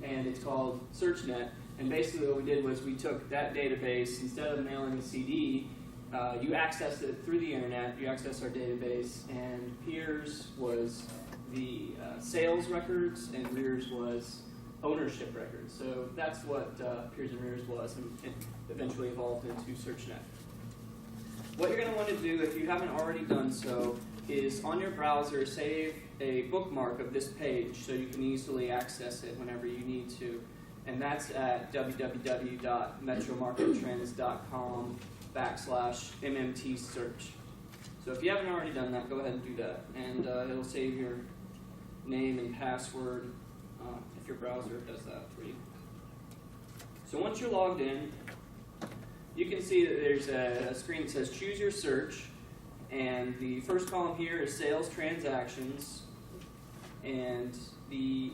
and it's called SearchNet. And basically what we did was we took that database, instead of mailing a CD, you accessed it through the internet, you accessed our database, and Peers was the sales records, and Rears was ownership records. So that's what Peers and Rears was, and it eventually evolved into SearchNet. What you're going to want to do, if you haven't already done so, is on your browser save a bookmark of this page so you can easily access it whenever you need to. And that's at www.metromarkettrends.com/MMT search. So if you haven't already done that, go ahead and do that. And it'll save your name and password if your browser does that for you. So once you're logged in, you can see that there's a screen that says choose your search. And the first column here is sales transactions. And the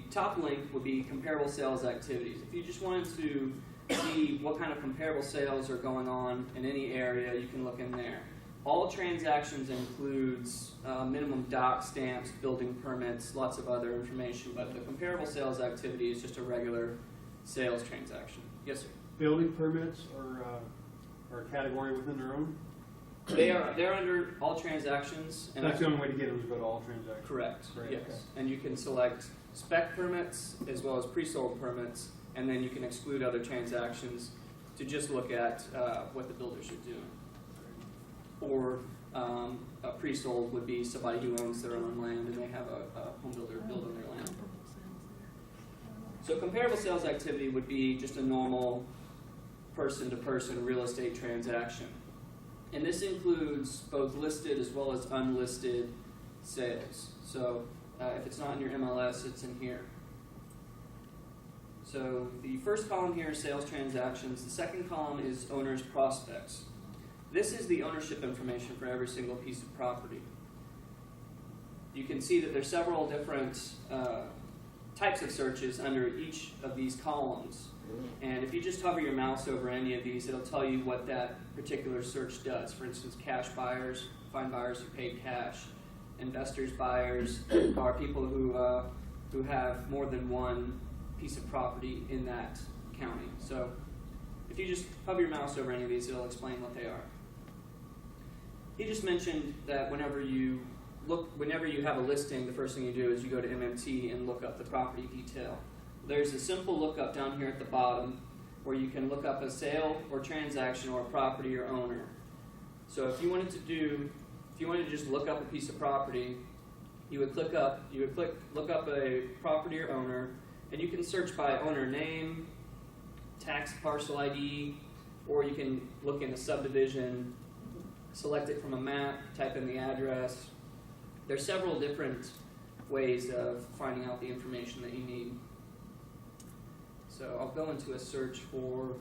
top link would be comparable sales activities. If you just wanted to see what kind of comparable sales are going on in any area, you can look in there. All transactions includes minimum doc stamps, building permits, lots of other information, but the comparable sales activity is just a regular sales transaction. Yes, sir? Building permits are a category within their own? They're under all transactions. And that's the only way to get them is go to all transactions? Correct, right, yes. Okay. And you can select spec permits as well as pre-sold permits, and then you can exclude other transactions to just look at what the builders are doing. Or a pre-sold would be somebody who owns their own land and they have a home builder build on their land. So comparable sales activity would be just a normal person-to-person real estate transaction. And this includes both listed as well as unlisted sales. So if it's not in your MLS, it's in here. So the first column here is sales transactions. The second column is owner's prospects. This is the ownership information for every single piece of property. You can see that there's several different types of searches under each of these columns. And if you just hover your mouse over any of these, it'll tell you what that particular search does. For instance, cash buyers, find buyers who pay cash. Investors buyers are people who have more than one piece of property in that county. So if you just hover your mouse over any of these, it'll explain what they are. He just mentioned that whenever you have a listing, the first thing you do is you go to MMT and look up the property detail. There's a simple lookup down here at the bottom where you can look up a sale or transaction or a property or owner. So if you wanted to just look up a piece of property, you would look up a property or owner, and you can search by owner name, tax parcel ID, or you can look in a subdivision, select it from a map, type in the address. There's several different ways of finding out the information that you need. So I'll go into a search for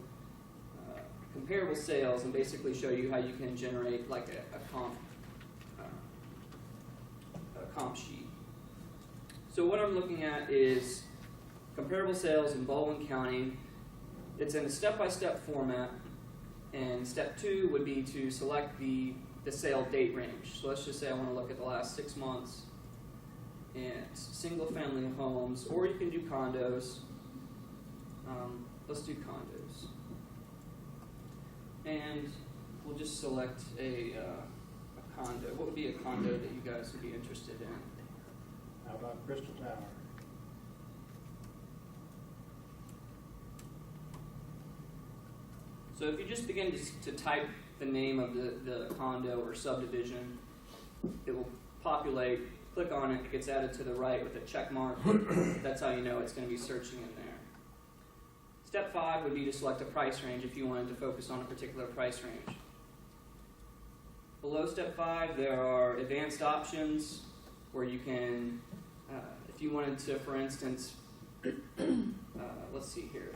comparable sales and basically show you how you can generate like a comp sheet. So what I'm looking at is comparable sales in Baldwin County. It's in a step-by-step format, and step 2 would be to select the sale date range. So let's just say I want to look at the last 6 months and single-family homes, or you can do condos. Let's do condos. And we'll just select a condo. What would be a condo that you guys would be interested in? How about Crystal Tower? So if you just begin to type the name of the condo or subdivision, it will populate, click on it, it gets added to the right with a check mark. That's how you know it's going to be searching in there. Step 5 would be to select a price range if you wanted to focus on a particular price range. Below step 5, there are advanced options where you can, if you wanted to, for instance, let's see here,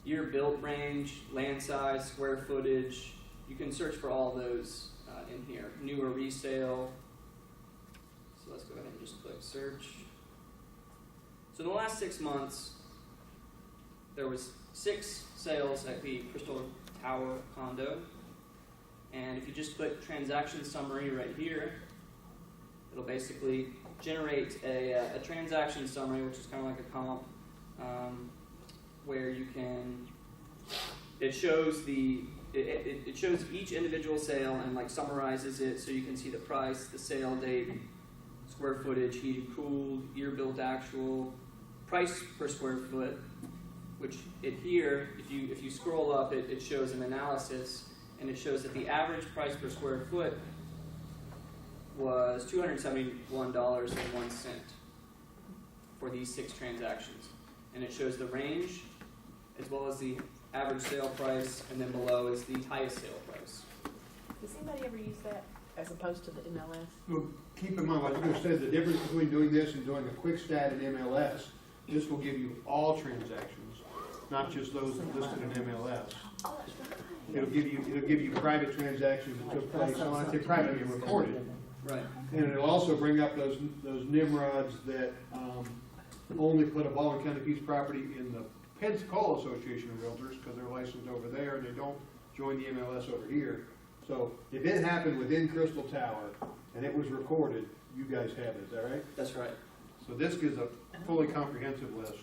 year built range, land size, square footage, you can search for all those in here. New or resale. So let's go ahead and just click search. So in the last 6 months, there was 6 sales at the Crystal Tower condo. And if you just click transaction summary right here, It'll basically generate a transaction summary, which is kind of like a comp, where you can, it shows it shows each individual sale and like summarizes it, so you can see the price, the sale date, square footage, heated, cooled, year built actual, price per square foot, which here, if you scroll up, it shows an analysis, and it shows that the average price per square foot was $271.01 for these 6 transactions. And it shows the range, as well as the average sale price, and then below is the highest sale price. Does anybody ever use that as opposed to the MLS? Well, keep in mind, like you said, the difference between doing this and doing a quick stat in MLS, this will give you all transactions, not just those listed in MLS. Oh, that's right. It'll give you private transactions that took place, well, I say private and recorded. Right. And it'll also bring up those nimrods that only put a Baldwin County piece of property in the Pensacola Association of Realtors because they're licensed over there and they don't join the MLS over here. So if it happened within Crystal Tower and it was recorded, you guys have it, is that right? That's right. So this gives a fully comprehensive list.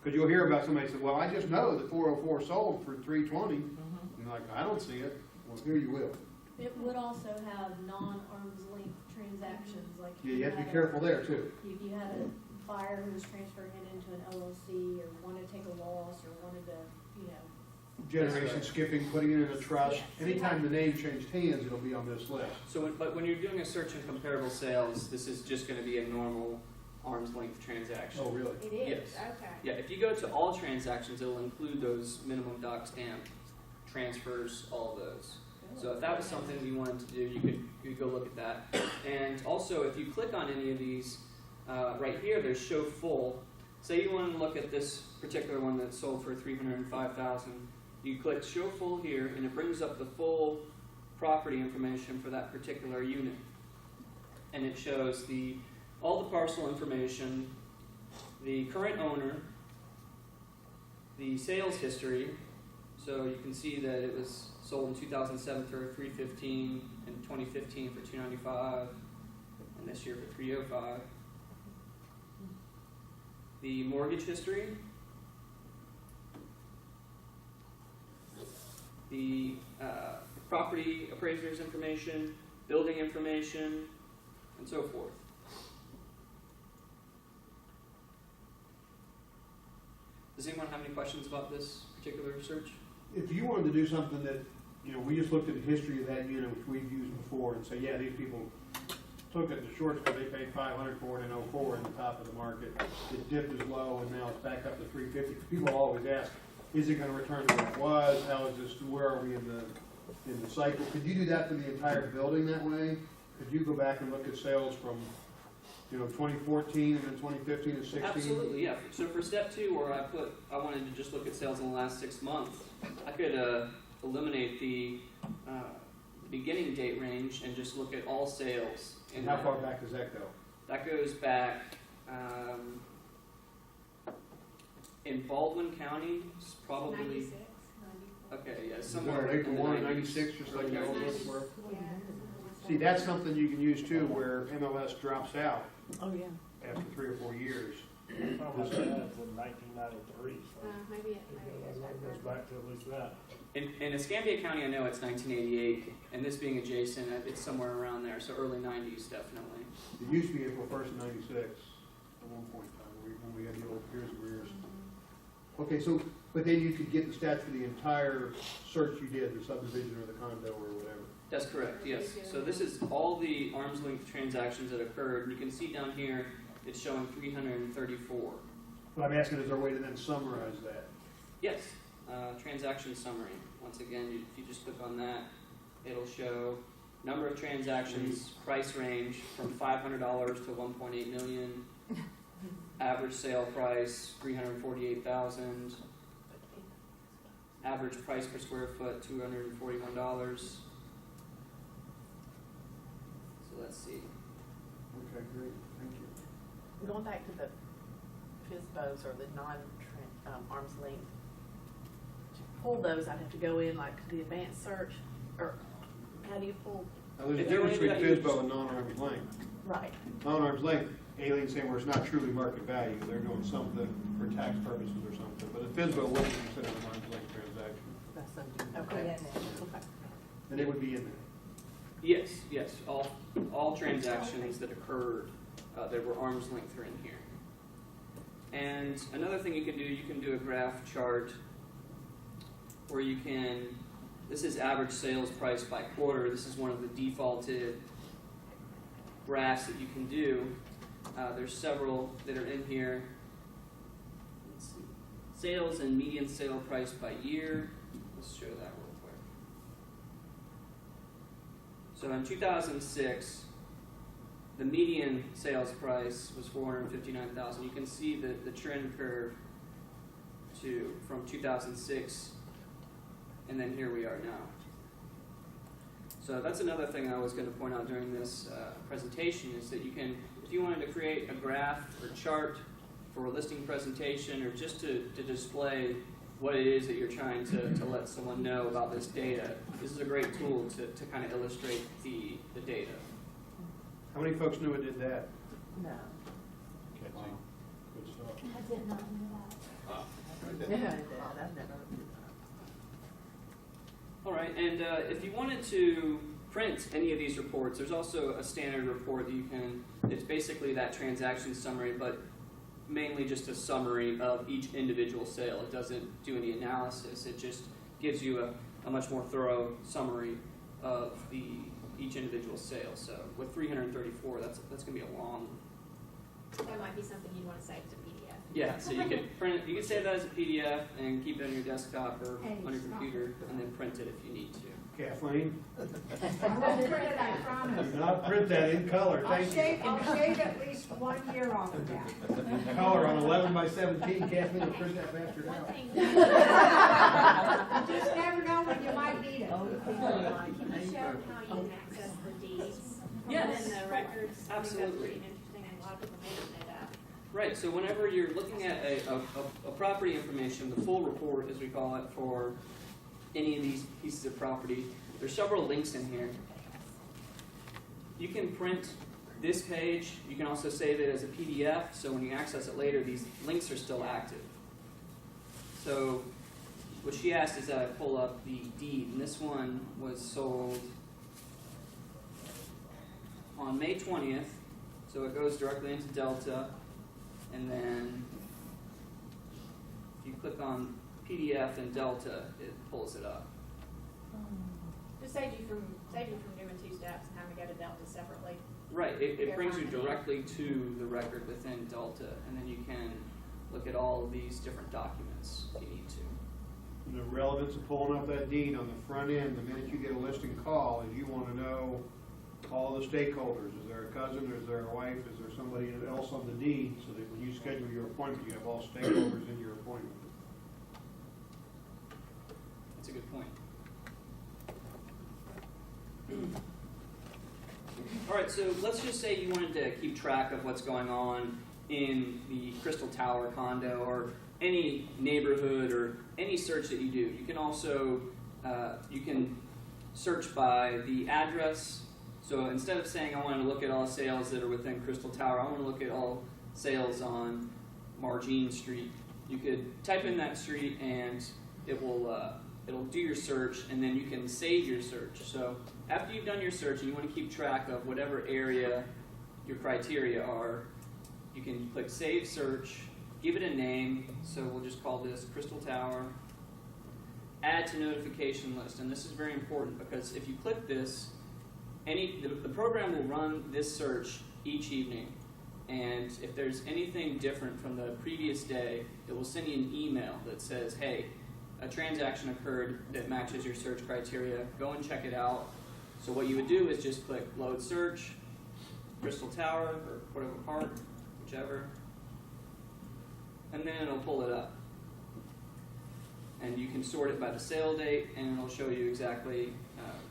Because you'll hear about somebody say, well, I just know that 404 sold for 320. And you're like, I don't see it. Well, here you will. It would also have non-arm's length transactions, like Yeah, you have to be careful there too. if you had a buyer who was transferring it into an LLC or wanted to take a loss or wanted to, Generation skipping, putting it in a trust. Yes. Anytime the name changed hands, it'll be on this list. So, but when you're doing a search in comparable sales, this is just going to be a normal arm's length transaction. Oh, really? it is, Yes. okay. Yeah, if you go to all transactions, it'll include those minimum doc stamp transfers, all of those. So if that was something you wanted to do, you could go look at that. And also, if you click on any of these, right here, there's show full. Say you want to look at this particular one that sold for $305,000. You click show full here, and it brings up the full property information for that particular unit. And it shows all the parcel information, the current owner, the sales history. So you can see that it was sold in 2007 for $315, in 2015 for $295, and this year for $305. The mortgage history, the property appraiser's information, building information, and so forth. Does anyone have any questions about this particular search? If you wanted to do something that, we just looked at the history of that unit, which we've used before, and say, yeah, these people took it to shorts because they paid $500 for it in 04 in the top of the market. It dipped as low, and now it's back up to $350. People always ask, is it going to return to what it was? How is this? Where are we in the cycle? Could you do that for the entire building that way? Could you go back and look at sales from 2014 and then 2015 and 16? Absolutely, yeah. So for step 2, where I wanted to just look at sales in the last 6 months, I could eliminate the beginning date range and just look at all sales. And how far back does that go? That goes back in Baldwin County, it's probably 96, 94. okay, yeah, Is somewhere it April in the 1, 90s. 96, just like the old ones were? Yeah. See, that's something you can use too, where MLS drops out Oh, yeah. after 3 or 4 years. Almost that's in 1993, so Maybe it goes back to at least that. In Escambia County, I know it's 1988, and this being adjacent, it's somewhere around there, so early 90s definitely. It used to be April 1st of 96 at one point in time, when we had the old years of arrears. Okay, so, but then you could get the stats for the entire search you did, the subdivision or the condo or whatever. That's correct, yes. So this is all the arm's length transactions that occurred. You can see down here, it's showing 334. But I'm asking, is there a way to then summarize that? Yes, transaction summary. Once again, if you just click on that, it'll show number of transactions, price range from $500 to $1.8 million, average sale price $348,000, average price per square foot $241. So let's see. Okay, great, thank you. Going back to the FISBOs or the non-arm's length, to pull those, I'd have to go in like to the advanced search, or how do you pull? Now, there's a If you're difference into between that, you FISBO and non-arm's length. Right. On arm's length, Aileen's saying where it's not truly market value, they're doing something for tax purposes or something, but a FSBO wouldn't be considered an arm's length transaction, That's something, okay. Okay. and it would be in there. Yes, yes, all transactions that occurred that were arm's length are in here. And another thing you can do a graph chart where you can, this is average sales price by quarter. This is one of the defaulted graphs that you can do. There's several that are in here. Let's see. Sales and median sale price by year. Let's show that real quick. So in 2006, the median sales price was $459,000. You can see the trend curve from 2006, and then here we are now. So that's another thing I was going to point out during this presentation is that you can, if you wanted to create a graph or chart for a listing presentation or just to display what it is that you're trying to let someone know about this data, this is a great tool to kind of illustrate the data. How many folks knew it did that? No. Okay, good stuff. I did not know that. Yeah, I've never. All right, and if you wanted to print any of these reports, there's also a standard report that you can, it's basically that transaction summary, but mainly just a summary of each individual sale. It doesn't do any analysis. It just gives you a much more thorough summary of each individual sale. So with 334, that's going to be a long. That might be something you'd want to save as a PDF. Yeah, so you could print it, you could save that as a PDF and keep it on your desktop or on your computer and then print it if you need to. Kathleen, I won't print it, I promise. do not print that in color, thank you. I'll shave at least 1 year off of that. Color on 11 by 17, Kathleen will print that bastard One out. thing, You just never know when you might need it. can you show how you can access the deeds Yes. within the records? I think that's Absolutely. pretty interesting, and a lot of people may not know that. Right, so whenever you're looking at a property information, the full report, as we call it, for any of these pieces of property, there's several links in here. You can print this page. You can also save it as a PDF, so when you access it later, these links are still active. So what she asked is that I pull up the deed, and this one was sold on May 20th, so it goes directly into Delta. And then if you click on PDF in Delta, it pulls it up. Just save you from doing 2 steps and having to go to Delta separately. Right, it You're brings you fine. directly to the record within Delta, and then you can look at all of these different documents if you need to. The relevance of pulling up that deed on the front end, the minute you get a listing call, is you want to know all the stakeholders. Is there a cousin, is there a wife, is there somebody else on the deed, so that when you schedule your appointment, you have all stakeholders in your appointment. That's a good point. All right, so let's just say you wanted to keep track of what's going on in the Crystal Tower condo or any neighborhood or any search that you do. You can also, you can search by the address. So instead of saying I want to look at all sales that are within Crystal Tower, I want to look at all sales on Margene Street. You could type in that street and it will it'll do your search, and then you can save your search. So after you've done your search and you want to keep track of whatever area your criteria are, you can click Save Search, give it a name. So we'll just call this Crystal Tower. Add to notification list, and this is very important because if you click this, the program will run this search each evening, and if there's anything different from the previous day, it will send you an email that says, hey, a transaction occurred that matches your search criteria. Go and check it out. So what you would do is just click Load Search, Crystal Tower, or Cordova Park, whichever, and then it'll pull it up. And you can sort it by the sale date, and it'll show you exactly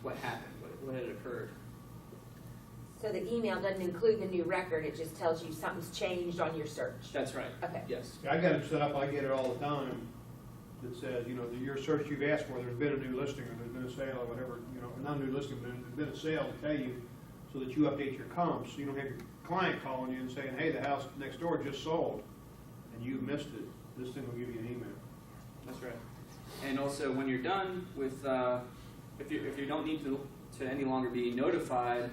what happened, what had occurred. So the email doesn't include the new record, it just tells you something's changed on your search? That's right. Okay. Yes. I got it set up, I get it all the time, that says, you know, your search you've asked for, there's been a new listing, or there's been a sale, or whatever, you know, not a new listing, but there's been a sale to tell you. so that you update your comps, so you don't have your client calling you and saying, hey, the house next door just sold, and you missed it. This thing will give you an email. That's right. And also, when you're done with, if you don't need to any longer be notified,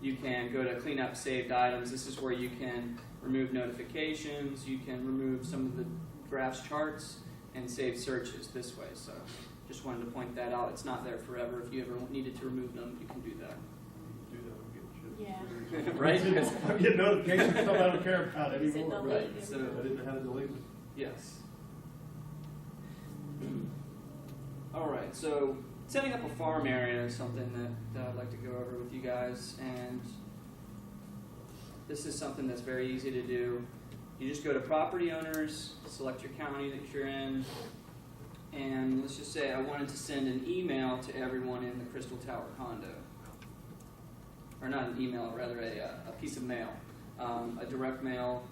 you can go to clean up saved items. This is where you can remove notifications, you can remove some of the graphs, charts, and save searches this way. So just wanted to point that out. It's not there forever. If you ever needed to remove them, you can do that. Do that, I'm getting shit. Yeah. Right? I'm getting notifications, stuff I don't care about Is it anymore. delete? Right, so- I didn't know how to delete them. Yes. All right, so setting up a farm area is something that I'd like to go over with you guys, and this is something that's very easy to do. You just go to property owners, select your county that you're in, and let's just say I wanted to send an email to everyone in the Crystal Tower condo. Or not an email, rather a piece of mail, a direct mail.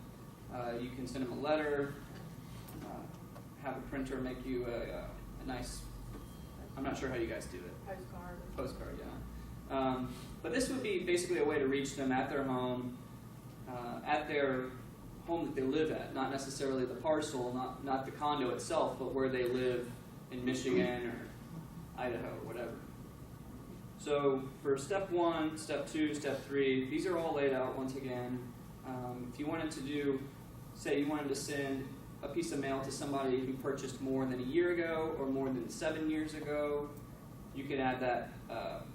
You can send them a letter, have a printer make you a nice, I'm not sure how you guys do it. Postcard. Postcard, yeah. But this would be basically a way to reach them at their home that they live at, not necessarily the parcel, not the condo itself, but where they live in Michigan or Idaho, or whatever. So for step 1, step 2, step 3, these are all laid out once again. If you wanted to do, say you wanted to send a piece of mail to somebody who purchased more than a year ago or more than 7 years ago, you could add that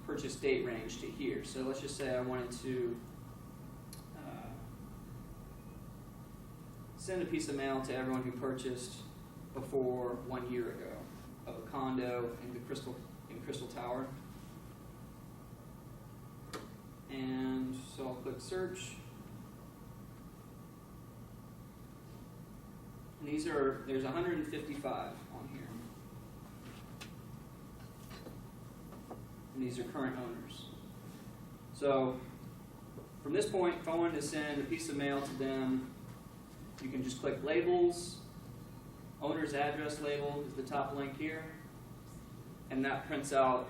purchase date range to here. So let's just say I wanted to send a piece of mail to everyone who purchased before 1 year ago of a condo in Crystal Tower. And so I'll click search. And there's 155 on here. And these are current owners. So from this point, if I wanted to send a piece of mail to them, you can just click labels. Owner's address label is the top link here. And that prints out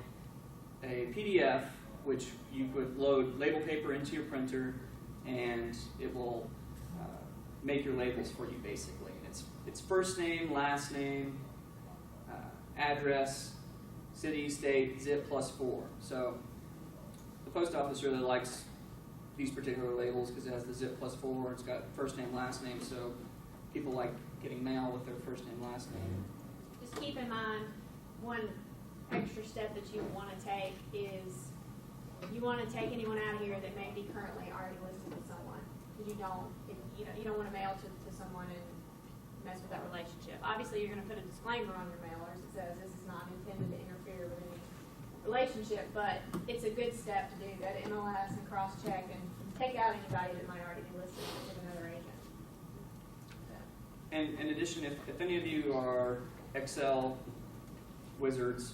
a PDF, which you could load label paper into your printer, and it will make your labels for you basically. It's first name, last name, address, city, state, zip +4. So the post office really likes these particular labels because it has the zip +4. It's got first name, last name, so people like getting mail with their first name, last name. Just keep in mind, one extra step that you want to take is you want to take anyone out of here that may be currently already listed with someone. Because you don't want to mail to someone and mess with that relationship. Obviously, you're going to put a disclaimer on your mailers that says this is not intended to interfere with any relationship, but it's a good step to do. Go to MLS and cross-check and take out anybody that might already be listed with another agent. So. And in addition, if any of you are Excel wizards,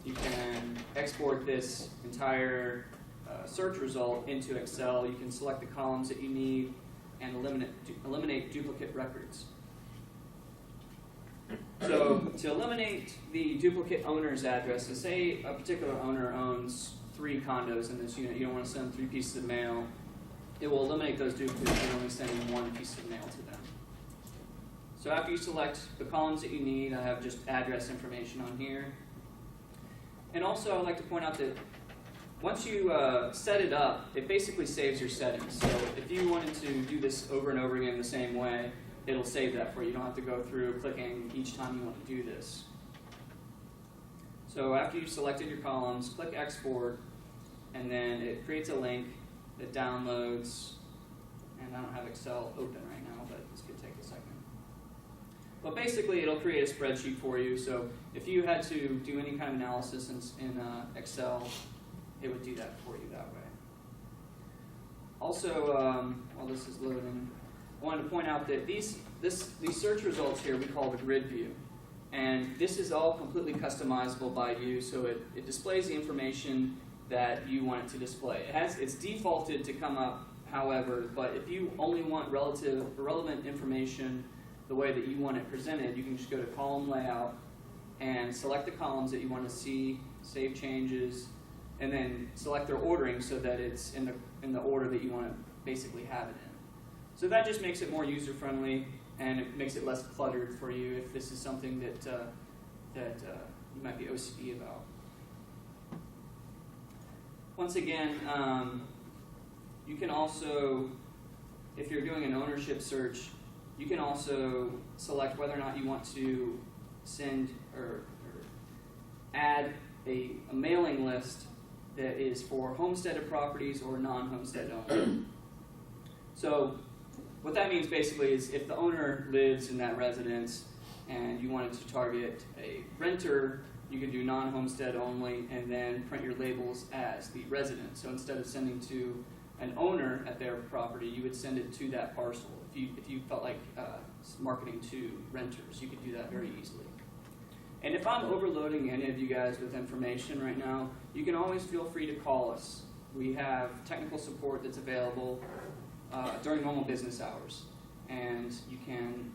you can export this entire search result into Excel. You can select the columns that you need and eliminate duplicate records. So to eliminate the duplicate owner's addresses, say a particular owner owns 3 condos in this unit, you don't want to send 3 pieces of mail, it will eliminate those duplicates and only sending 1 piece of mail to them. So after you select the columns that you need, I have just address information on here. And also I'd like to point out that once you set it up, it basically saves your settings. So if you wanted to do this over and over again the same way, it'll save that for you. You don't have to go through clicking each time you want to do this. So after you've selected your columns, click export, and then it creates a link that downloads, and I don't have Excel open right now, but this could take a second. But basically it'll create a spreadsheet for you, so if you had to do any kind of analysis in Excel, it would do that for you that way. Also, while this is loading, I wanted to point out that these search results here we call the grid view. And this is all completely customizable by you, so it displays the information that you want it to display. It's defaulted to come up, however, but if you only want relevant information the way that you want it presented, you can just go to column layout and select the columns that you want to see, save changes, and then select their ordering so that it's in the order that you want to basically have it in. So that just makes it more user friendly, and it makes it less cluttered for you if this is something that you might be OCD about. Once again, you can also, if you're doing an ownership search, you can also select whether or not you want to send or add a mailing list that is for homesteaded properties or non-homestead only. So what that means basically is if the owner lives in that residence and you wanted to target a renter, you can do non-homestead only and then print your labels as the resident. So instead of sending to an owner at their property, you would send it to that parcel. If you felt like marketing to renters, you could do that very easily. And if I'm overloading any of you guys with information right now, you can always feel free to call us. We have technical support that's available during normal business hours. And you can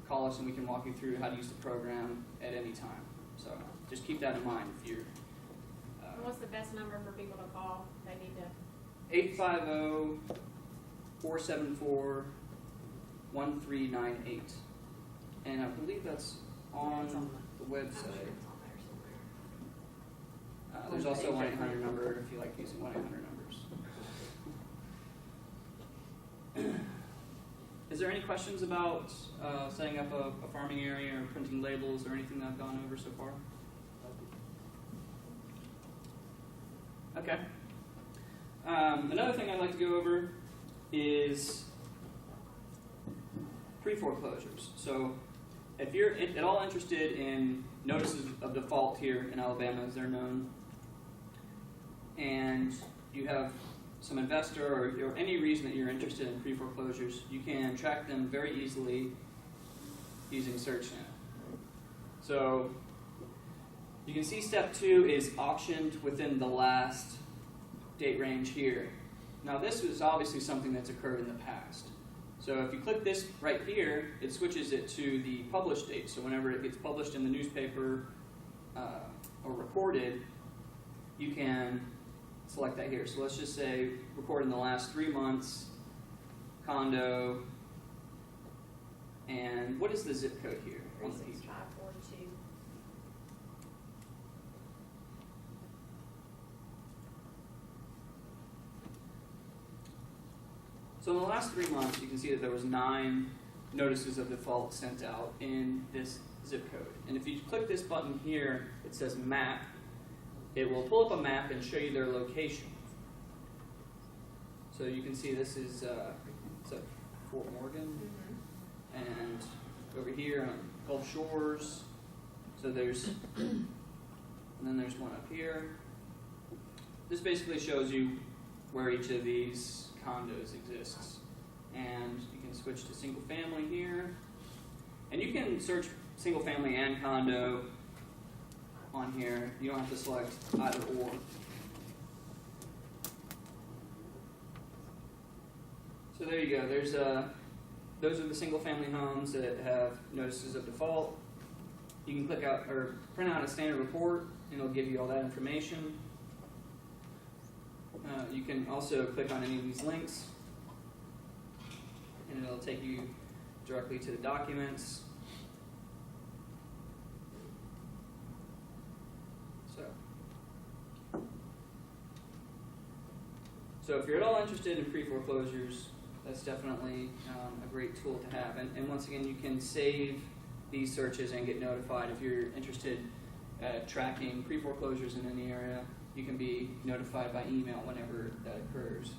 call us and we can walk you through how to use the program at any time. So just keep that in mind if you're... And what's the best number for people to call? They need to. 850-474-1398. And I believe that's on It's on the I'm sure website. it's on there somewhere. There's also a 1-800 number if you like using 1-800 numbers. Is there any questions about setting up a farming area or printing labels or anything that I've gone over so far? Okay. Another thing I'd like to go over is pre-foreclosures. So if you're at all interested in notices of default here in Alabama, as they're known, and you have some investor or any reason that you're interested in pre-foreclosures, you can track them very easily using SearchNet. So you can see step 2 is auctioned within the last date range here. Now this is obviously something that's occurred in the past. So if you click this right here, it switches it to the published date. So whenever it gets published in the newspaper or recorded, you can select that here. So let's just say record in the last 3 months, condo, and what is the zip code here on the page? 36542. So in the last 3 months, you can see that there was 9 notices of default sent out in this zip code. And if you click this button here, it says map. It will pull up a map and show you their location. So you can see this is Fort Morgan, and over here on Gulf Shores. So there's, and then there's one up here. This basically shows you where each of these condos exists. And you can switch to single family here. And you can search single family and condo on here. You don't have to select either or. So there you go. There's those are the single family homes that have notices of default. You can click out or print out a standard report and it'll give you all that information. You can also click on any of these links and it'll take you directly to the documents. So if you're at all interested in pre-foreclosures, that's definitely a great tool to have. And once again, you can save these searches and get notified if you're interested at tracking pre-foreclosures in any area. You can be notified by email whenever that occurs.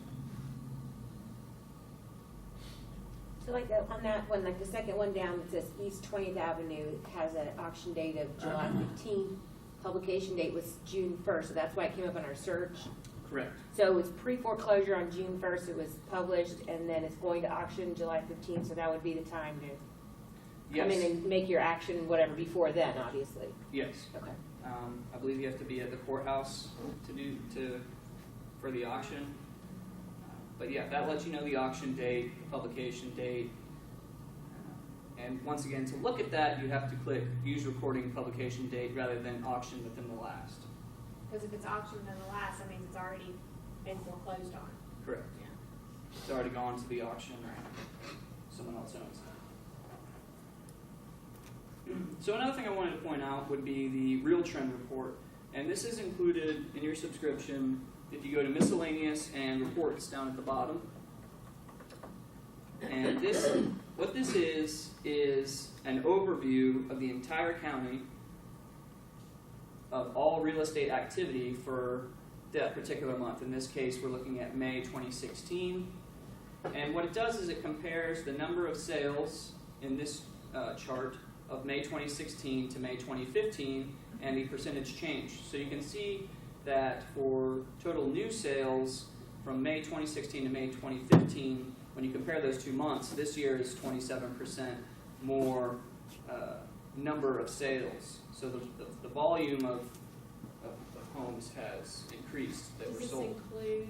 So like on that one, like the second one down that says East 20th Avenue has an auction date of July 15th. Publication date was June 1st, so that's why it came up on our search. Correct. So it's pre-foreclosure on June 1st, it was published, and then it's going to auction July 15th, so that would be the time to come in and make your action, whatever, before then, obviously. Yes. Okay. I believe you have to be at the courthouse for the auction. But yeah, that lets you know the auction date, the publication date. And once again, to look at that, you have to click Use Recording Publication Date rather than Auction Within the Last. Because if it's auctioned nonetheless, that means it's already been foreclosed on. Correct. Yeah. It's already gone to the auction or someone else owns it. So another thing I wanted to point out would be the real trend report. And this is included in your subscription if you go to miscellaneous and reports down at the bottom. And what this is an overview of the entire county of all real estate activity for that particular month. In this case, we're looking at May 2016. And what it does is it compares the number of sales in this chart of May 2016 to May 2015 and the percentage change. So you can see that for total new sales from May 2016 to May 2015, when you compare those 2 months, this year is 27% more number of sales. So the volume of homes has increased that Does were this sold. include,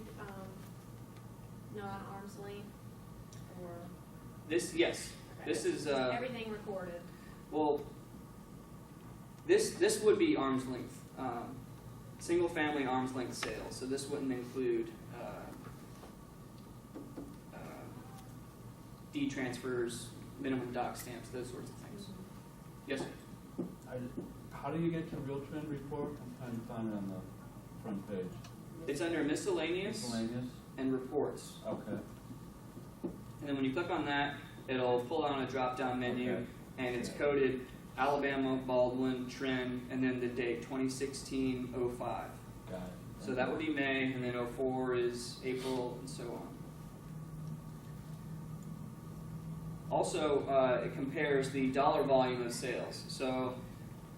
non-arm's length, or? Yes, this is Everything recorded. well. This would be arm's length, single family arm's length sales. So this wouldn't include deed transfers, minimum doc stamps, those sorts of things. Yes, sir. How do you get to real trend report? I'm trying to find it on the front page. It's under miscellaneous Miscellaneous? and reports. Okay. And then when you click on that, it'll pull on a drop-down menu, Okay. and it's coded Alabama, Baldwin, Trend, and then the date 2016-05. Got it. So that would be May, and then 04 is April, and so on. Also, it compares the dollar volume of sales. So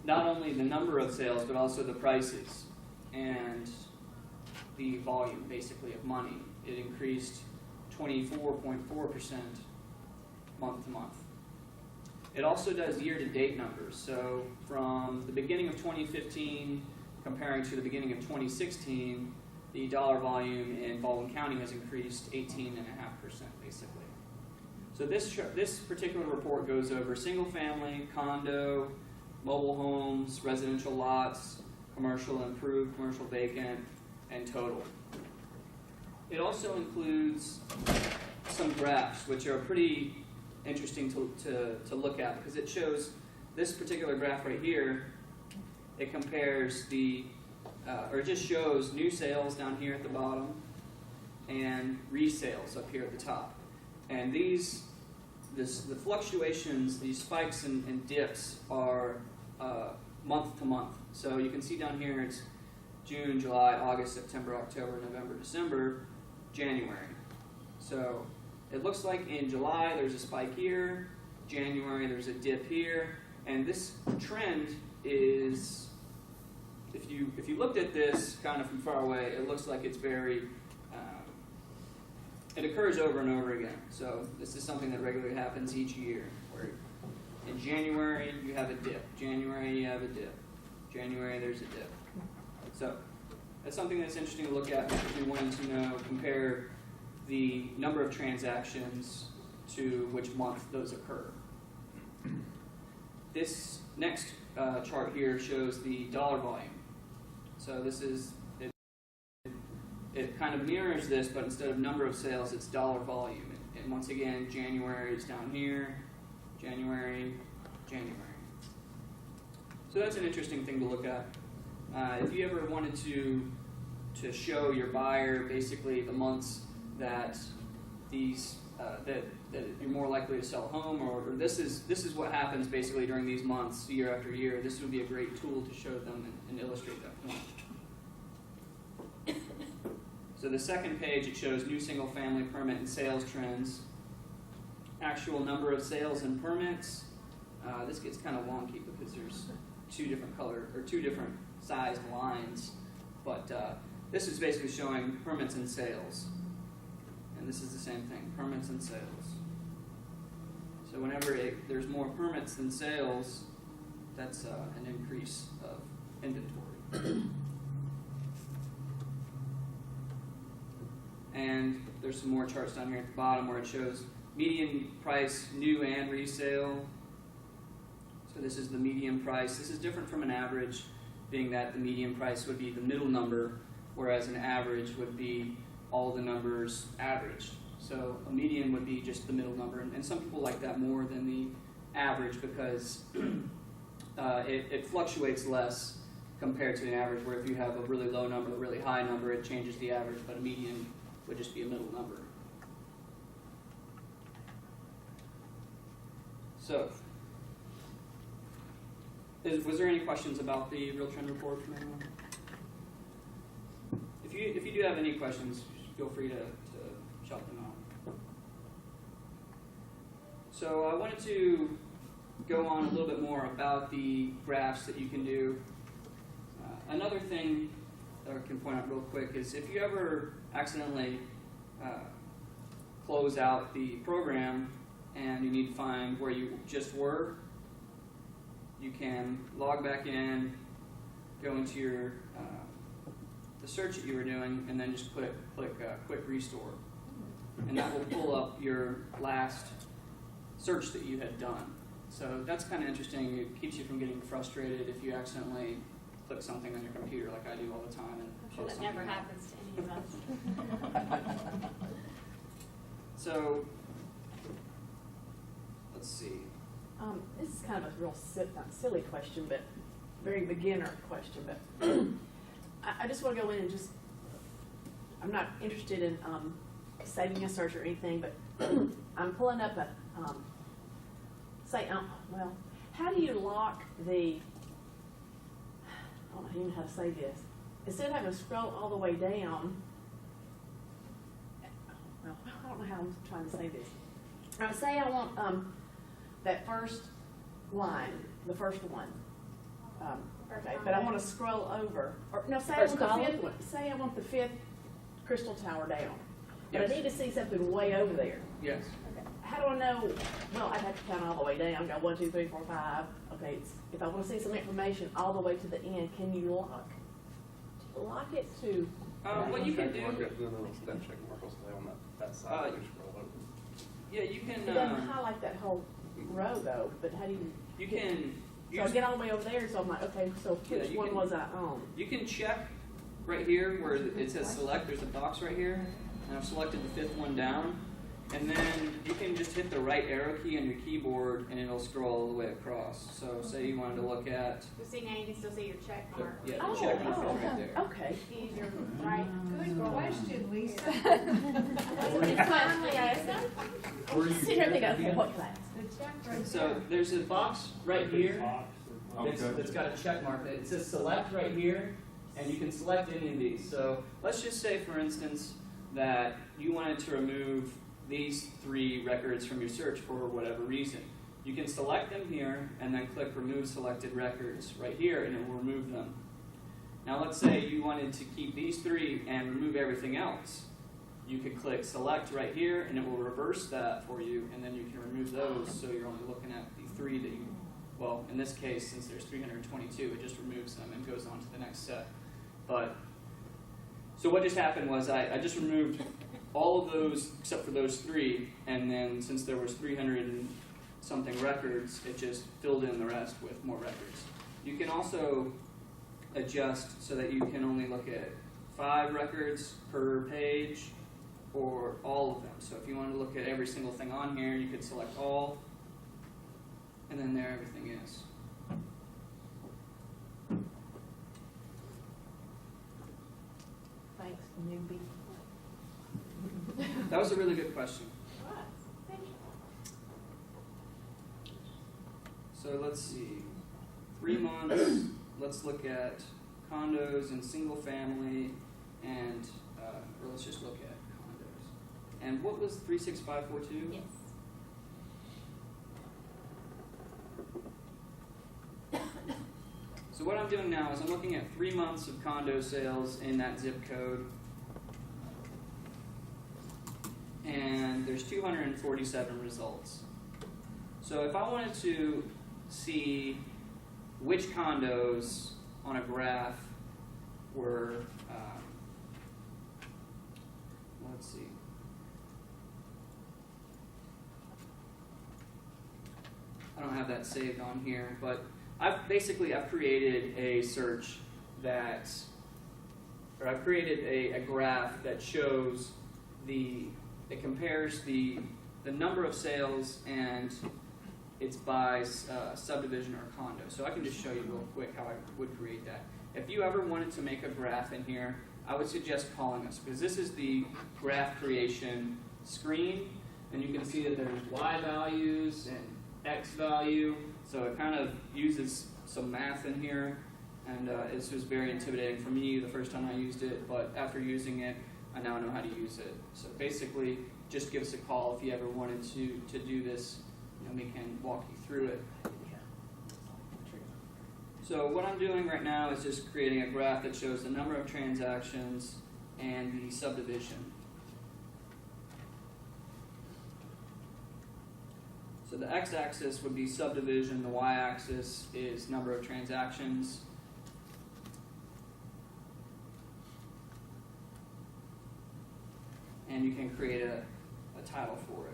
not only the number of sales, but also the prices and the volume, basically, of money. It increased 24.4% month to month. It also does year-to-date numbers. So from the beginning of 2015 comparing to the beginning of 2016, the dollar volume in Baldwin County has increased 18.5%, basically. So this particular report goes over single-family, condo, mobile homes, residential lots, commercial improved, commercial vacant, and total. It also includes some graphs, which are pretty interesting to look at, because it shows this particular graph right here. It compares or it just shows new sales down here at the bottom and resales up here at the top. And the fluctuations, these spikes and dips are month to month. So you can see down here it's June, July, August, September, October, November, December, January. So it looks like in July there's a spike here, January there's a dip here, and this trend is, if you looked at this kind of from far away, it looks like it's very, it occurs over and over again. So this is something that regularly happens each year, where in January you have a dip, January you have a dip, January there's a dip. So that's something that's interesting to look at if you wanted to compare the number of transactions to which month those occur. This next chart here shows the dollar volume. So this is, it kind of mirrors this, but instead of number of sales, it's dollar volume. And once again, January is down here, January, January. So that's an interesting thing to look at. If you ever wanted to show your buyer basically the months that that you're more likely to sell a home, or this is what happens basically during these months year after year, this would be a great tool to show them and illustrate that point. So the second page, it shows new single family permit and sales trends, actual number of sales and permits. This gets kind of wonky because there's two different sized lines, but this is basically showing permits and sales. And this is the same thing, permits and sales. So whenever there's more permits than sales, that's an increase of inventory. And there's some more charts down here at the bottom where it shows median price, new and resale. So this is the median price. This is different from an average. being that the median price would be the middle number, whereas an average would be all the numbers averaged. So a median would be just the middle number, and some people like that more than the average because it fluctuates less compared to an average, where if you have a really low number, a really high number, it changes the average, but a median would just be a middle number. So, was there any questions about the real trend report from anyone? If you do have any questions, feel free to shout them out. So I wanted to go on a little bit more about the graphs that you can do. Another thing that I can point out real quick is if you ever accidentally close out the program and you need to find where you just were, you can log back in, go into your the search that you were doing, and then just click quick restore, and that will pull up your last search that you had done. So that's kind of interesting. It keeps you from getting frustrated if you accidentally click something on your computer, like I do all the time. And I'm sure that never happens to any of us. So let's see. This is kind of a real not silly question, but very beginner question. But I just want to go in and just, I'm not interested in saving a search or anything, but I'm pulling up a, well, how do you lock the, I don't know even how to say this. Instead of having to scroll all the way down, well, I don't know how I'm trying to say this. Now, say I want that first line, the first one. Okay, but I want to scroll over. Or no, say I First want the column? fifth one. Say I want the fifth crystal tower down. But Yes. I need to see something way over there. Yes. How do I know? Well, I'd have to count all the way down. Go 1, 2, 3, 4, 5. Okay, if I want to see some information all the way to the end, can you lock it to? What you can do, That check mark will stay on that side. You scroll over. yeah, you can. It doesn't highlight that whole row though. But how do you? You can. So I get all the way over there. So I'm like, okay. So Yeah, which you one can- was I on? You can check right here where it says select. There's a box right here, and I've selected the fifth one down. And then you can just hit the right arrow key on your keyboard, and it'll scroll all the way across. So say you wanted to look at, So see, now you can still see your check mark. yeah, the check mark is right there. Okay. Use your right. Good question, Lisa. It's finally asked. I'm just sitting here thinking, okay, what class? The check right So there. there's a box right here Box or- that's got a check mark. It says select right here, and you can select any of these. So let's just say, for instance, that you wanted to remove these 3 records from your search for whatever reason. You can select them here and then click remove selected records right here, and it will remove them. Now let's say you wanted to keep these 3 and remove everything else. You could click select right here, and it will reverse that for you, and then you can remove those, so you're only looking at the 3 that you, well, in this case, since there's 322, it just removes them and goes on to the next set. But so what just happened was I just removed all of those except for those 3, and then since there was 300 and something records, it just filled in the rest with more records. You can also adjust so that you can only look at 5 records per page or all of them. So if you want to look at every single thing on here, you could select all, and then there everything is. Thanks, newbie. That was a really good question. Thank you. So let's see, 3 months, let's look at condos and single family, and, or let's just look at condos. And what was 36542? Yes. So what I'm doing now is I'm looking at 3 months of condo sales in that zip code. And there's 247 results. So if I wanted to see which condos on a graph were, let's see. I don't have that saved on here, but I've created a search that, or I've created a graph that shows it compares the number of sales and it's by subdivision or condo. So I can just show you real quick how I would create that. If you ever wanted to make a graph in here, I would suggest calling us, because this is the graph creation screen, and you can see that there's Y values and X value, so it kind of uses some math in here, and this was very intimidating for me the first time I used it, but after using it, I now know how to use it. So basically, just give us a call if you ever wanted to do this, and we can walk you through it. So what I'm doing right now is just creating a graph that shows the number of transactions and the subdivision. So the x-axis would be subdivision, the y-axis is number of transactions. And you can create a title for it.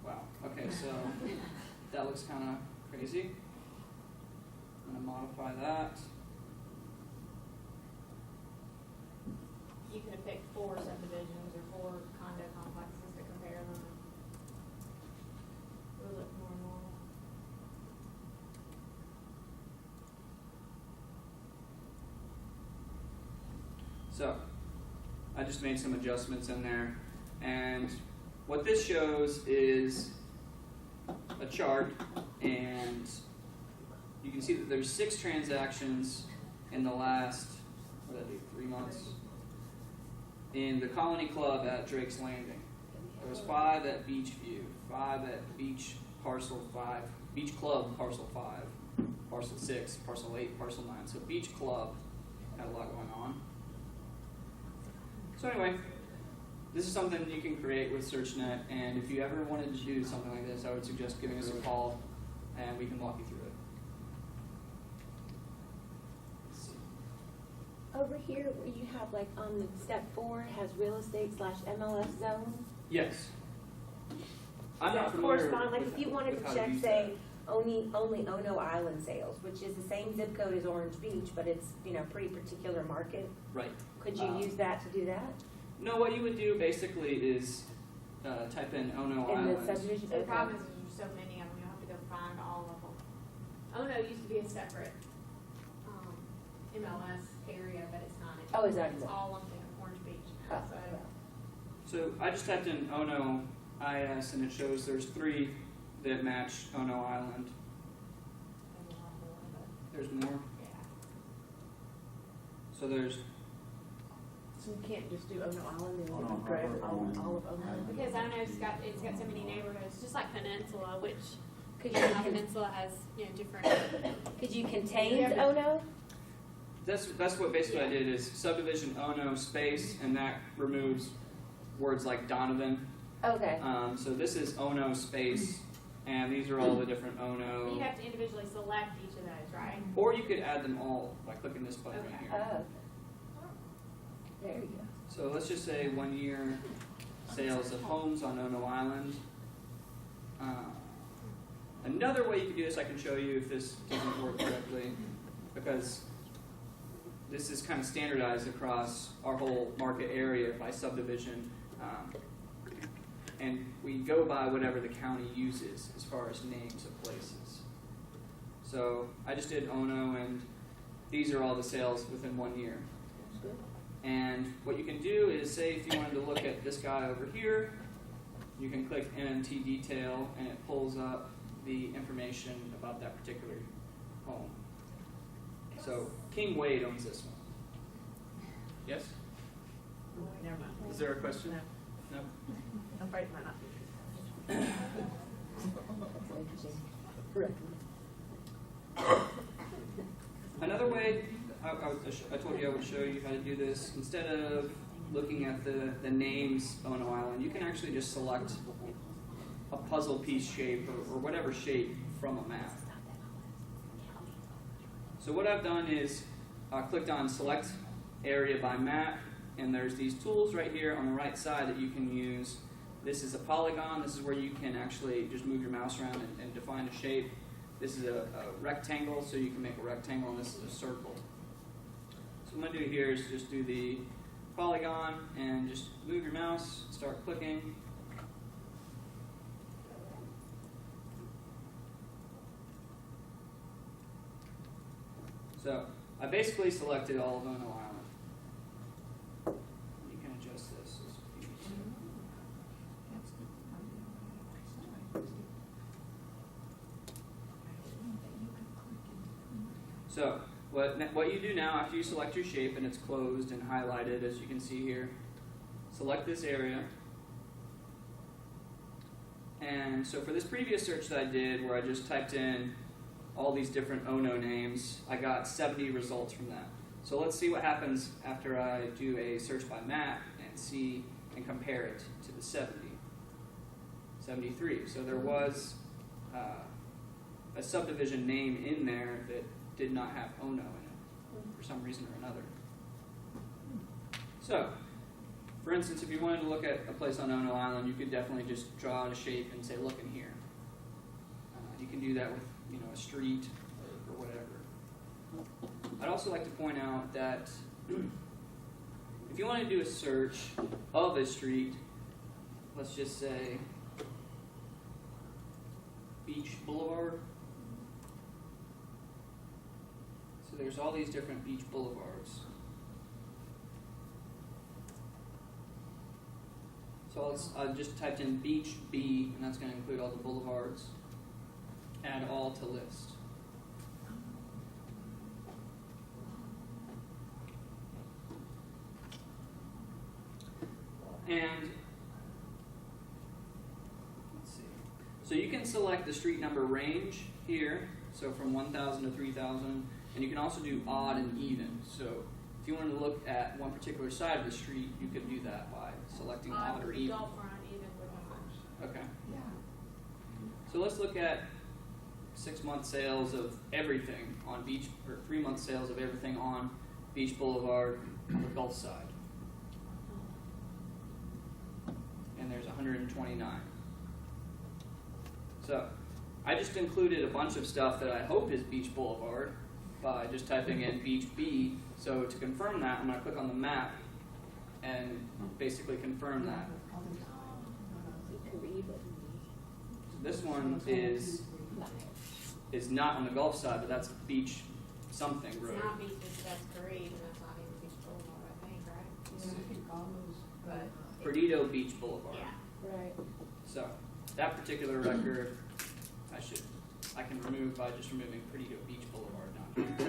Wow, okay, so that looks kind of crazy. I'm going to modify that. You could have picked 4 subdivisions or 4 condo complexes to compare them. It would look more normal. So, I just made some adjustments in there, and what this shows is a chart, and you can see that there's 6 transactions in the last, what did I do, 3 months? In the Colony Club at Drake's Landing. There was 5 at Beachview, 5 at Beach Parcel 5, Beach Club Parcel 5, Parcel 6, Parcel 8, Parcel 9. So Beach Club had a lot going on. So anyway, this is something you can create with SearchNet, and if you ever wanted to do something like this, I would suggest giving us a call, and we can walk you through it. Let's see. Over here, where you have like on the step 4, it has real estate / MLS zone. Yes. Does I'm not that familiar correspond, like with if you how- wanted with to how check, use say, only Ono Island sales, which is the same zip code as Orange Beach, but it's, pretty particular market, that. Right. could you use that to do that? No, what you would do basically is type in Ono In the Island. subdivision? The Okay. problem is there's so many of them, you'll have to go find all of them. Ono used to be a separate MLS area, but it's not. Oh, is that It's it? all lumped in Orange Beach. Oh, So So I just typed in Ono IS, and it shows there's 3 that match Ono Island. there's a lot more, but There's more. yeah. So there's So you can't just do Ono Island and Ono grab Harbor, all Ono. of Ono? Because Ono's got so many neighborhoods, just like Peninsula, which Could how you, Peninsula has different. could you contain Yeah, but- Ono? that's what basically I did is subdivision Ono space, and that removes words like Donovan. Okay. So this is Ono space, and these are all the different Ono. You have to individually select each of those, right? Or you could add them all by clicking this button right Okay. here. Oh. There you go. So let's just say 1 year sales of homes on Ono Island. Another way you can do this, I can show you if this doesn't work correctly, because this is kind of standardized across our whole market area by subdivision. And we go by whatever the county uses as far as names of places. So I just did Ono, and these are all the sales within 1 year. That's good. And what you can do is, say if you wanted to look at this guy over here, you can click MMT detail, and it pulls up the information about that particular home. So King Wade owns this one. Yes? Never mind. Is there a question? No. No? I'm afraid it might not be. That's interesting. Correct. Another way, I told you I would show you how to do this. Instead of looking at the names Ono Island, you can actually just select a puzzle piece shape or whatever shape from a map. So what I've done is clicked on select area by map, and there's these tools right here on the right side that you can use. This is a polygon. This is where you can actually just move your mouse around and define a shape. This is a rectangle, so you can make a rectangle, and this is a circle. So what I'm going to do here is just do the polygon and just move your mouse, start clicking. So I basically selected all of Ono Island. You can adjust this as you need to. So what you do now after you select your shape and it's closed and highlighted, as you can see here, select this area. And so for this previous search that I did, where I just typed in all these different Ono names, I got 70 results from that. So let's see what happens after I do a search by map and see and compare it to the 73. So there was a subdivision name in there that did not have Ono in it for some reason or another. So, for instance, if you wanted to look at a place on Ono Island, you could definitely just draw out a shape and say, look in here. You can do that with a street or whatever. I'd also like to point out that if you want to do a search of a street, let's just say Beach Boulevard. So there's all these different beach boulevards. So I just typed in Beach B, and that's going to include all the boulevards. Add all to list. And let's see. So you can select the street number range here, so from 1,000 to 3,000, and you can also do odd and even. So if you wanted to look at one particular side of the street, you could do that by selecting odd or would even. go front, even would go front. Okay. So let's look at 6-month sales of everything on beach, or 3-month sales of everything on Beach Boulevard on the Gulf side. And there's 129. So I just included a bunch of stuff that I hope is Beach Boulevard by just typing in Beach B. So to confirm that, I'm going to click on the map and basically confirm that. So this one is not on the Gulf side, but that's Beach something road. It's not Beach, that's Kareem, and that's not even Beach Boulevard, I think, right? But Perdido Beach Boulevard. yeah. Right. So that particular record, I can remove by just removing Perdido Beach Boulevard down here.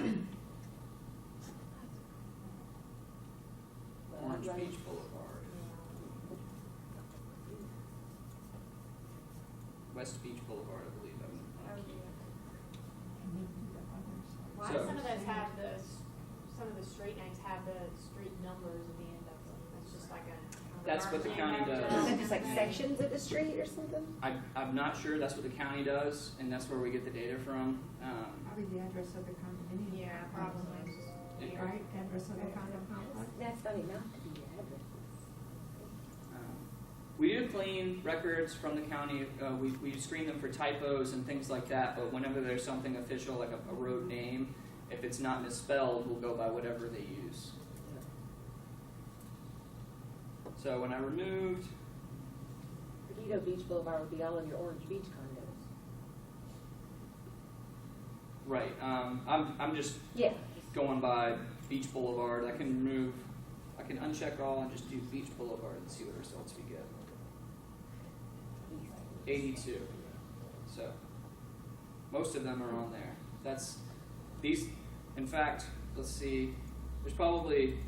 Orange Right. Beach Boulevard. West Beach Boulevard, I believe. Why So- some of those have some of the street names have the street numbers at the end of them? That's just like a. That's what the county does. Is that just like sections of the street or something? I'm not sure. That's what the county does, and that's where we get the data from. Probably the address of the condominium. Yeah, probably. Yeah. Right, address of the condo complex. That's funny not to be the address. We do clean records from the county. We screen them for typos and things like that, but whenever there's something official, like a road name, if it's not misspelled, we'll go by whatever they use. So when I removed, Perdido Beach Boulevard would be all of your Orange Beach condos. right, I'm just Yeah. going by Beach Boulevard. I can uncheck all and just do Beach Boulevard and see what results we get. 82. So most of them are on there. In fact, let's see, there's probably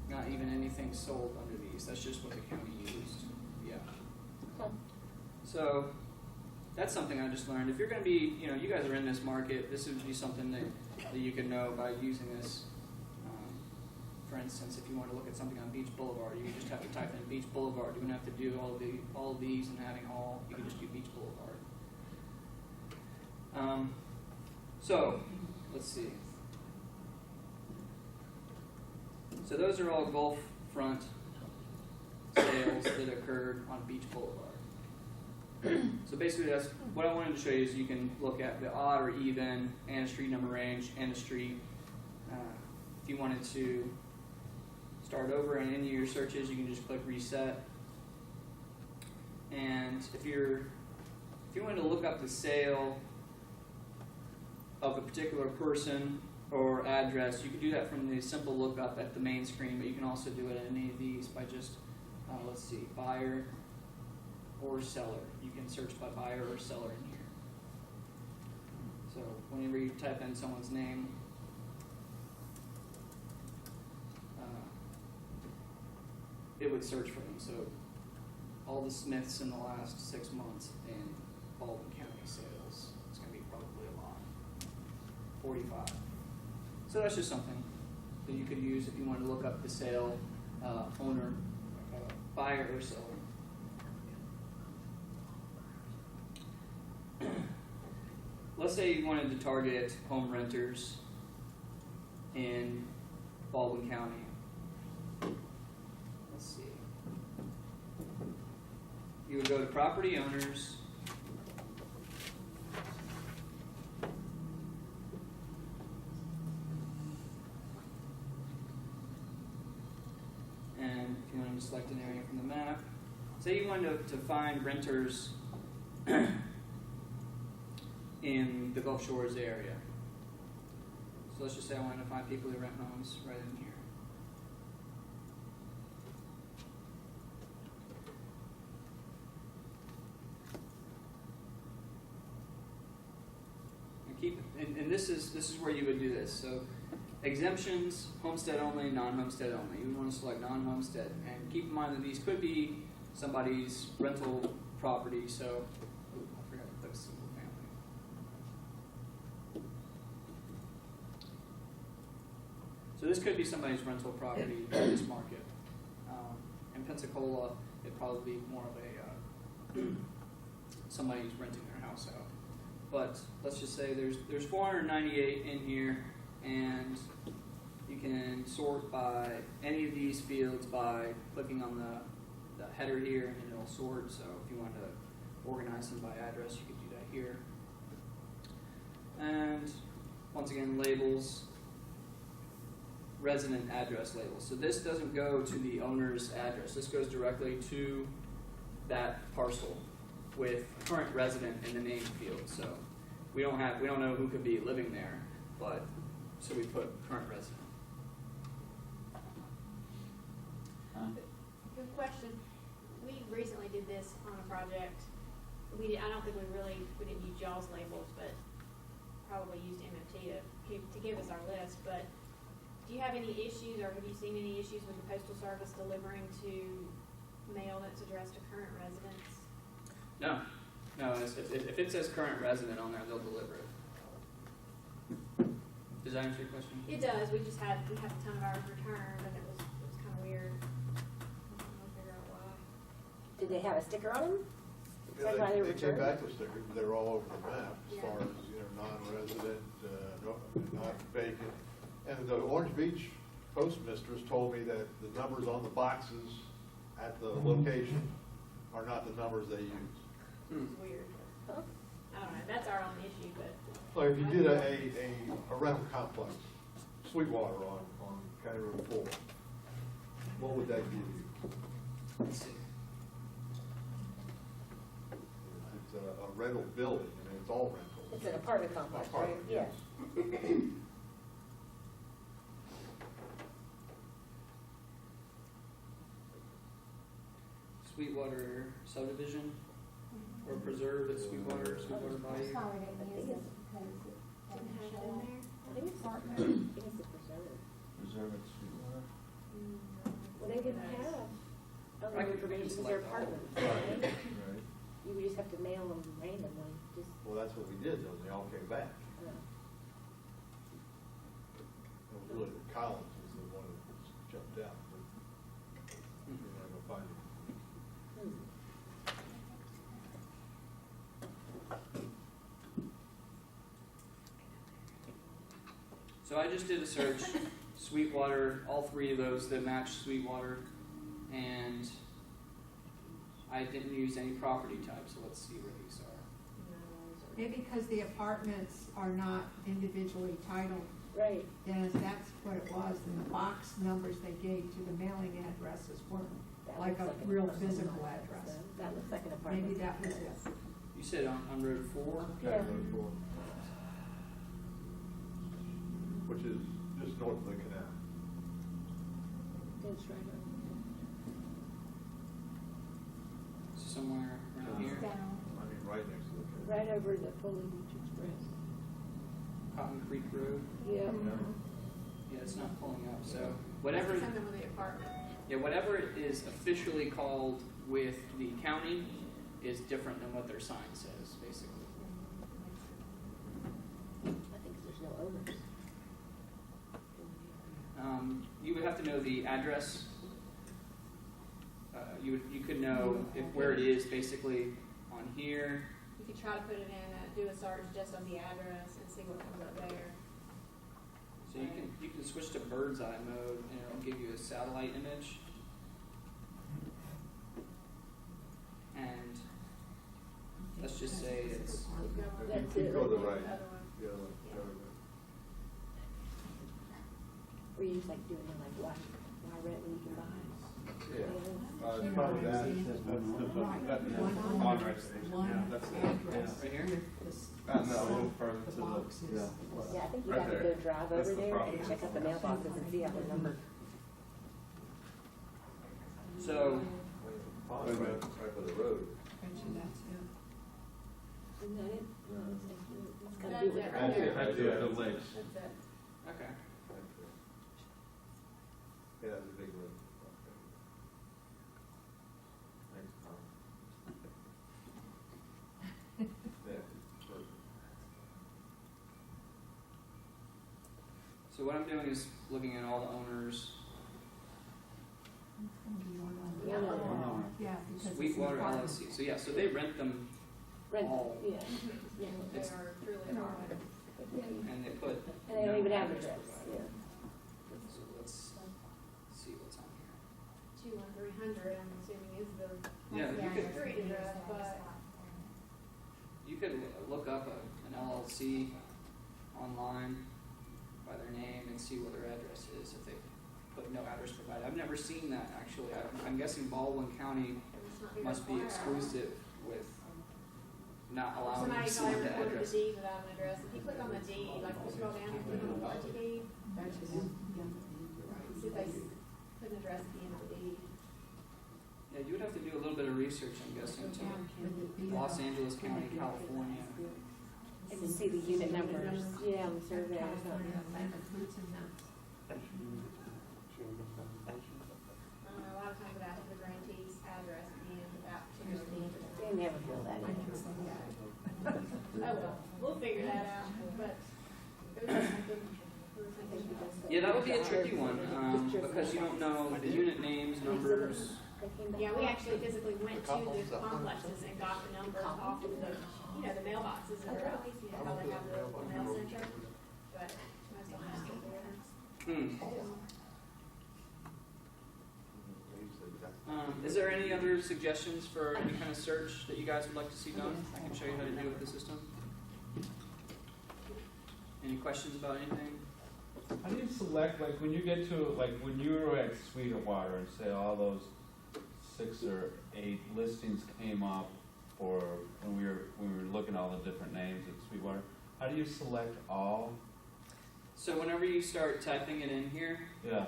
not even anything sold under these. That's just what the county used. Yeah. Huh. So that's something I just learned. If you're going to be, you guys are in this market, this would be something that you can know by using this for for instance, if you want to look at something on Beach Boulevard, you just have to type in Beach Boulevard. You wouldn't have to do all of these and having all. You could just do Beach Boulevard. So, let's see. So those are all Gulf front sales that occurred on Beach Boulevard. So basically that's what I wanted to show you is you can look at the odd or even and a street number range and a street. If you wanted to start over in any of your searches, you can just click reset. And if you wanted to look up the sale of a particular person or address, you could do that from the simple lookup at the main screen, but you can also do it in any of these by just, let's see, buyer or seller. You can search by buyer or seller in here. So whenever you type in someone's name, it would search for them. So all the Smiths in the last 6 months in Baldwin County sales, it's going to be probably a lot. 45. So that's just something that you could use if you want to look up the sale owner, buyer or seller. Let's say you wanted to target home renters in Baldwin County. Let's see. You would go to property owners. And if you wanted to select an area from the map, say you wanted to find renters in the Gulf Shores area. So let's just say I wanted to find people who rent homes right in here. And this is where you would do this. So exemptions, homestead only, non-homestead only. You would want to select non-homestead. And keep in mind that these could be somebody's rental property. So, I forgot to put single family. So this could be somebody's rental property in this market. In Pensacola, it'd probably be more of a somebody's renting their house out. But let's just say there's 498 in here, and you can sort by any of these fields by clicking on the header here, and it'll sort. So if you want to organize them by address, you could do that here. And once again, labels, resident address labels. So this doesn't go to the owner's address. This goes directly to that parcel with current resident in the name field. So we don't know who could be living there, but so we put current resident. Good question. We recently did this on a project. I don't think we didn't use JAWS labels, but probably used MMT to give us our list. But do you have any issues, or have you seen any issues with the Postal Service delivering to mail that's addressed to current residents? No. If it says current resident on there, they'll deliver it. Does that answer your question? It does. We have a ton of ours returned, and it was kind of weird. I don't know, figure out why. Did they have a sticker on them? Yeah, Why they were came returned? back with stickers, but they were all over the map as Yeah. far as, non-resident, not vacant. And the Orange Beach postmistress told me that the numbers on the boxes at the location are not the numbers they use. It's weird. Huh? I don't know. That's our own issue, but Like if you did a rental complex, Sweetwater on County Road 4, what would that give you? Let's see. It's a rental building, it's all rental. It's an apartment complex, right? Apartment, yes. Sweetwater subdivision or preserve at Sweetwater Bayou. Sorry, I didn't use it because it didn't didn't have show it in up. there. I think it's Apartment. preserved. Reserve at Sweetwater. Well, they didn't have I other could provisions, select they're all. apartments, Right. right? Right. You would just have to mail them randomly, just, Well, that's what we did, though, they all came back. It was really Collins was the one that was So I just did a search, Sweetwater, all three of those that match Sweetwater, and I didn't use any property type, so let's see where these are. Maybe because the apartments are not individually titled, Right. Dennis, that's what it was, and the box numbers they gave to the mailing addresses weren't That like looks a an real apartment. physical address. That looks like an apartment. Maybe that was it. You said on Road 4? Yeah. Which is just north of the canal. It's right over So somewhere around here. Down. I mean, right next to the canal. there. Right over the Foley Beach Express. Cotton Creek Road. Yeah. Yeah, it's not pulling up. So whatever, Something with the apartment. yeah, whatever it is officially called with the county is different than what their sign says, basically. I think there's no owners. You would have to know the address. You could know if where it is, basically on here. You could try to put it in, do a search just on the address and see what comes up there. So you can switch to bird's eye mode, and it'll give you a satellite image. And let's just say it's Keep going. That's Keep it. going to the The right. other one. Yeah, the other way. Or you just like doing it like why rent when you can buy? Yeah. It's probably that. Right. That- One on owner, right station. one Yeah, that's it. address Right here? with this- No, a little further to the the, boxes. yeah. Yeah, I think you Right have to there. go drive That's over the there property. and check out the mailboxes and see how they're numbered. so. Pond right by the road. Bet you that's it. Isn't that it? No, it's gotta That's be with it, the right there. That's it, the links. That's it. Okay. Yeah, it's a big road. Thanks, Tom. Yeah, perfect. So what I'm doing is looking at all the owners. Yeah. Yeah, because it's Sweetwater apartment. LLC. So yeah, so they rent them Rent, all, yeah. Yeah. They are truly an apartment. and they put. And they don't no even have address address, provided. yeah. So let's see what's on here. 21300, I'm assuming is the Yeah, you could- street address, but You could look up an LLC online by their name and see what their address is if they put no address provided. I've never seen that actually. I'm guessing Baldwin County it's not being must be required. exclusive with not allowing you Somebody to see probably the recorded the address. deed without an address. If you click on the deed, like if you scroll down and click on the warranty deed, see if they put an address at the end of the deed. Yeah, you would have to do a little bit of research, I'm guessing, too. With the Los Angeles County, California. And to see the unit numbers, yeah, on the survey or California, something. that includes in that. A lot of times it asks for the grantee's address at the end without checking the deed. They never fill that I in. can say that. Oh, well, we'll figure that out, but it was just something we were thinking about. Yeah, that would be a tricky one, because you don't know the unit names, numbers. Yeah, we actually physically went to the complexes and got the numbers off of the, the mailboxes that are out, how they have the mail center, but most don't have it there. Is there any other suggestions for any kind of search that you guys would like to see done? I can show you how to do it with the system. Any questions about anything? How do you select, like, when you get to, like, when you were at Sweetwater and say all those 6 or 8 listings came up for, when we were looking at all the different names at Sweetwater, how do you select all? So whenever you start typing it in here, Yeah,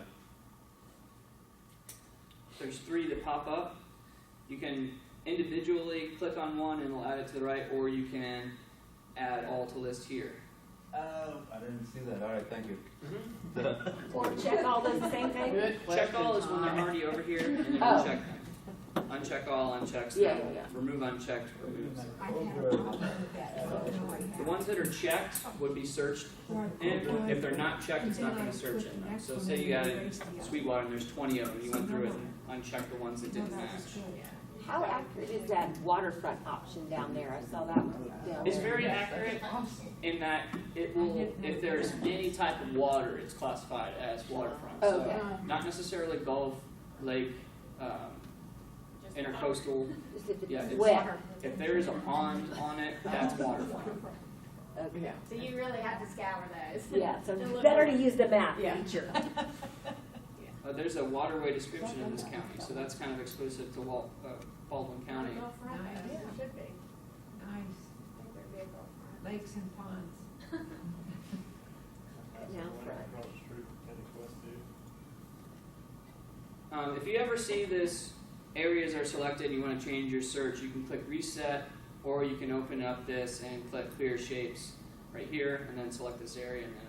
there's 3 that pop up. You can individually click on one and it'll add it to the right, or you can add all to list here. oh, I didn't see that, all right, thank you. Or check all does the same thing? Check all is when they're already over here, and then Oh. uncheck them. Uncheck all, uncheck Yeah, them. yeah. Remove unchecked, remove. I had a problem with that, so no, I The had. ones that are checked would be searched in. If they're not checked, it's not going to search in them. So say you added Sweetwater and there's 20 of them, you went through it and unchecked the ones that didn't match. How accurate is that waterfront option down there? I saw that one down It's there. very accurate in that it will, if there's any type of water, it's classified as waterfront. Okay. So not necessarily Gulf, Lake, intercoastal. Just if Yeah, it's it's- wet. If there is a pond on it, that's waterfront. Okay. So you really have to scour those. Yeah, so To it's look better for to it. use the map Yeah. feature. There's a waterway description in this county, so that's kind of exclusive to Baldwin County. Gulf front, Nice. it should be. Nice, I think there'd be a Gulf front. lakes and ponds. Now front. Across the street from Kenny Quest, dude. If you ever see this, areas are selected, and you want to change your search, you can click reset, or you can open up this and click clear shapes right here, and then select this area, and then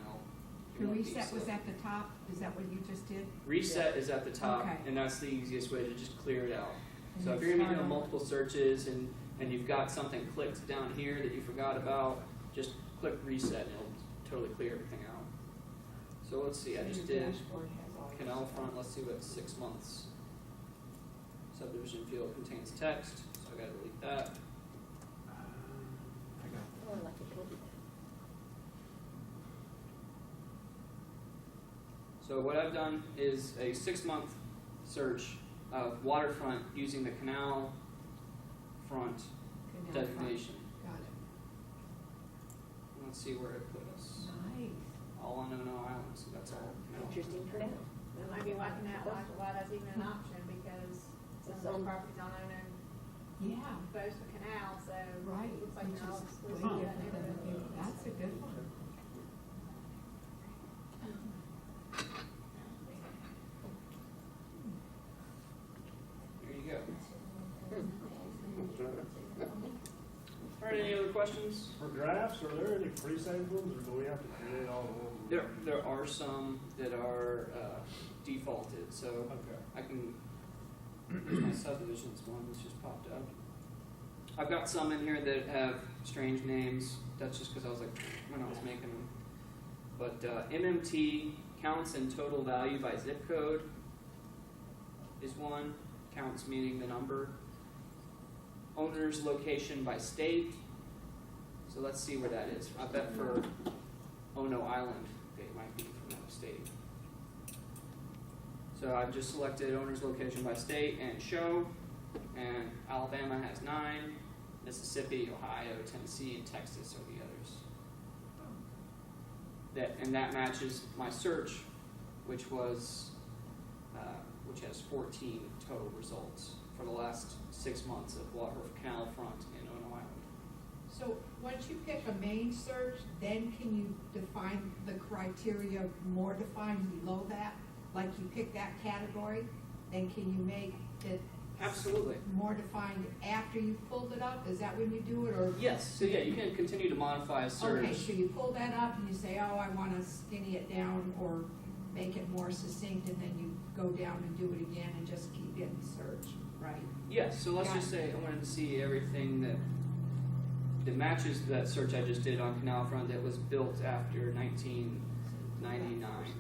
The it'll. reset was at the top, is that what you just did? Reset is at the top, Okay. and that's the easiest way to just clear it out. And So then if you're gonna be start doing over. multiple searches and you've got something clicked down here that you forgot about, just click reset and it'll totally clear everything out. So let's see, I just Your did dashboard has all your Canal stuff. Front, let's see what 6 months. Subdivision field contains text, so I gotta delete that. Oh, I like it. So what I've done is a 6-month search of waterfront using the canal front Canal front. designation. Got it. Let's see where it put us. Nice. All on Ono Island, so that's all. canal. Interesting for now. They might be wiping out why that's even an option, because some of those properties on owner Yeah, both the canal, so right. it looks like Which they're all is exclusive way to that different than neighborhood. the- That's a good one. There you go. All right, any other questions? For drafts, are there any pre-saved ones, or do we have to create all of them? There are some that are defaulted, so Okay. I can, there's my subdivisions one that's just popped up. I've got some in here that have strange names, that's just because I was like, when I was making them. But MMT, counts and total value by zip code, is one. Counts meaning the number. Owner's location by state. So let's see where that is. I bet for Ono Island, they might be from that state. So I've just selected owner's location by state and show. And Alabama has 9. Mississippi, Ohio, Tennessee, and Texas are the others. That matches my search, which has 14 total results for the last 6 months of water canal front in Ono Island. So once you pick a main search, then can you define the criteria more defined below that? Like you pick that category, then can you make it Absolutely. more defined after you've pulled it up? Is that when you do it, or? Yes. So yeah, you can continue to modify a search. Okay, so you pull that up and you say, oh, I want to skinny it down or make it more succinct, and then you go down and do it again and just keep it in search, right? Yes. So let's just say I wanted to see everything that matches that search I just did on Canal Front that was built after 1999. Then you define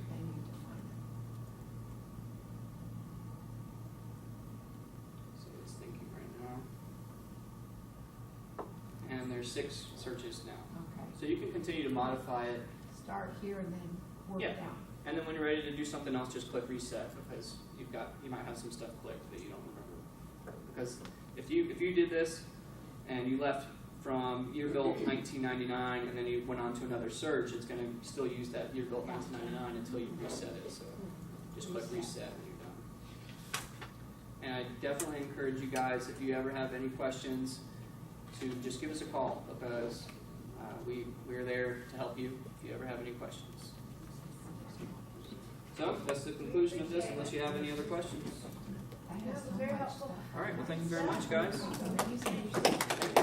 So it's thinking right now. And there's 6 searches now. it. Okay. So you can continue to modify it. Start here and then work Yeah. down. And then when you're ready to do something else, just click reset, because you might have some stuff clicked that you don't remember. Because if you did this and you left from year built 1999 and then you went on to another search, it's going to still use that year built 1999 until you reset it. So just click reset when you're done. And I definitely encourage you guys, if you ever have any questions, to just give us a call, because we're there to help you if you ever have any questions. So that's the conclusion of this, unless you have any other questions. That has so Very much helpful. stuff. All right, well, thank you very much, guys. Amazing.